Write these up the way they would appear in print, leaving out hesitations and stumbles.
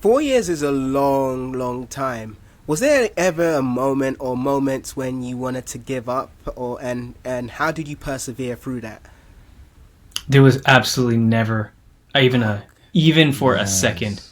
4 years is a long, long time. Was there ever a moment or moments when you wanted to give up, and how did you persevere through that? There was absolutely never even for a second.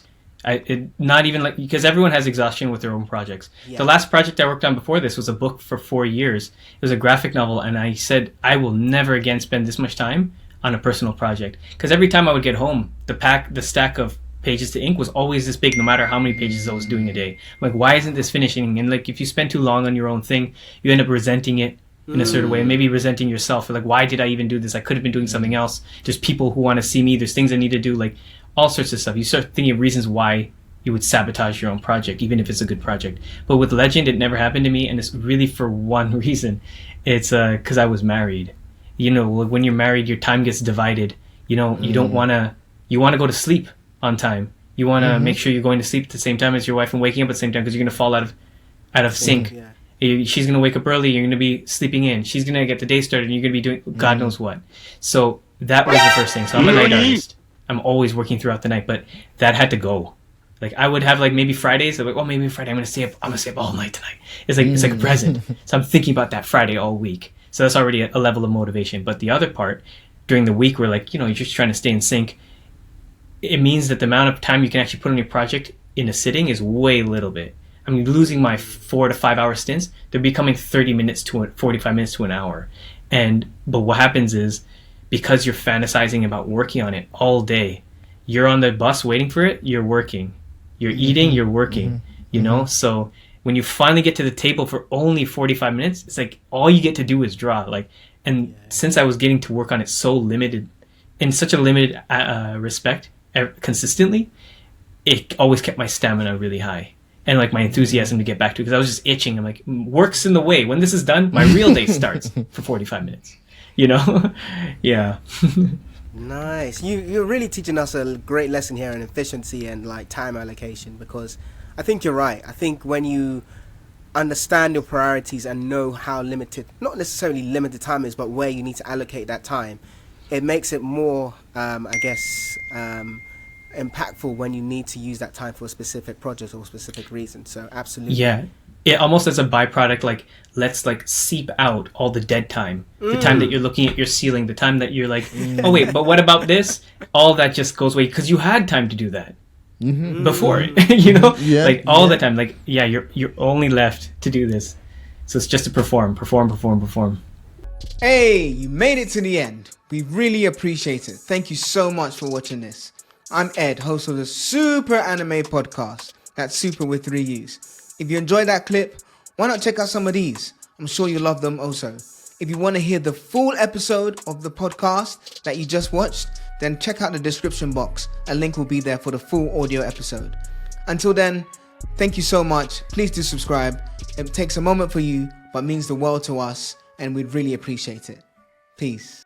Not even like, because everyone has exhaustion with their own projects. Yeah. The last project I worked on before this was a book for 4 years. It was a graphic novel, and I said I will never again spend this much time on a personal project, because every time I would get home, the stack of pages to ink was always this big, no matter how many pages I was doing a day. I'm like, why isn't this finishing? And like, if you spend too long on your own thing, you end up resenting it in a certain way, and maybe resenting yourself. Like, why did I even do this? I could have been doing something else. There's people who want to see me. There's things I need to do. Like, all sorts of stuff. You start thinking of reasons why you would sabotage your own project, even if it's a good project. But with Legend, it never happened to me, and it's really for one reason. It's because I was married. You know, when you're married, your time gets divided. You know, you don't want to. You want to go to sleep on time. You want to make sure you're going to sleep at the same time as your wife and waking up at the same time, because you're going to fall out of sync. Yeah. She's going to wake up early. You're going to be sleeping in. She's going to get the day started, and you're going to be doing God knows what. So that was the first thing. So I'm a night artist. I'm always working throughout the night, but that had to go. Like, I would have like maybe Fridays. I'm like, well, maybe Friday I'm going to stay up all night tonight. It's like a present. So I'm thinking about that Friday all week. So that's already a level of motivation. But the other part, during the week, where like, you know, you're just trying to stay in sync, it means that the amount of time you can actually put on your project in a sitting is way little bit. I mean, losing my 4 to 5 hour stints, they're becoming 30 minutes to 45 minutes to an hour. But what happens is, because you're fantasizing about working on it all day, you're on the bus waiting for it, you're working. You're eating, you're working, you know? So when you finally get to the table for only 45 minutes, it's like all you get to do is draw. Since I was getting to work on it so limited, in such a limited respect, consistently, it always kept my stamina really high, and like my enthusiasm to get back to it, because I was just itching. I'm like, work's in the way. When this is done, my real day starts for 45 minutes, you know? Yeah. Nice. You're really teaching us a great lesson here on efficiency and like time allocation, because I think you're right. I think when you understand your priorities and know how limited, not necessarily limited time is, but where you need to allocate that time, it makes it more, impactful when you need to use that time for a specific project or a specific reason. So absolutely. Yeah. It almost as a byproduct, like, let's like seep out all the dead time. The time that you're looking at your ceiling, the time that you're like, oh wait, but what about this? All that just goes away, because you had time to do that before, you know? Like all the time, like, yeah, you're only left to do this. So it's just to perform. Hey, you made it to the end. We really appreciate it. Thank you so much for watching this. I'm Ed, host of the Suuuper Anime Podcast. That's super with 3 U's. If you enjoyed that clip, why not check out some of these? I'm sure you'll love them also. If you want to hear the full episode of the podcast that you just watched, then check out the description box. A link will be there for the full audio episode. Until then, thank you so much. Please do subscribe. It takes a moment for you, but means the world to us, and we'd really appreciate it. Peace.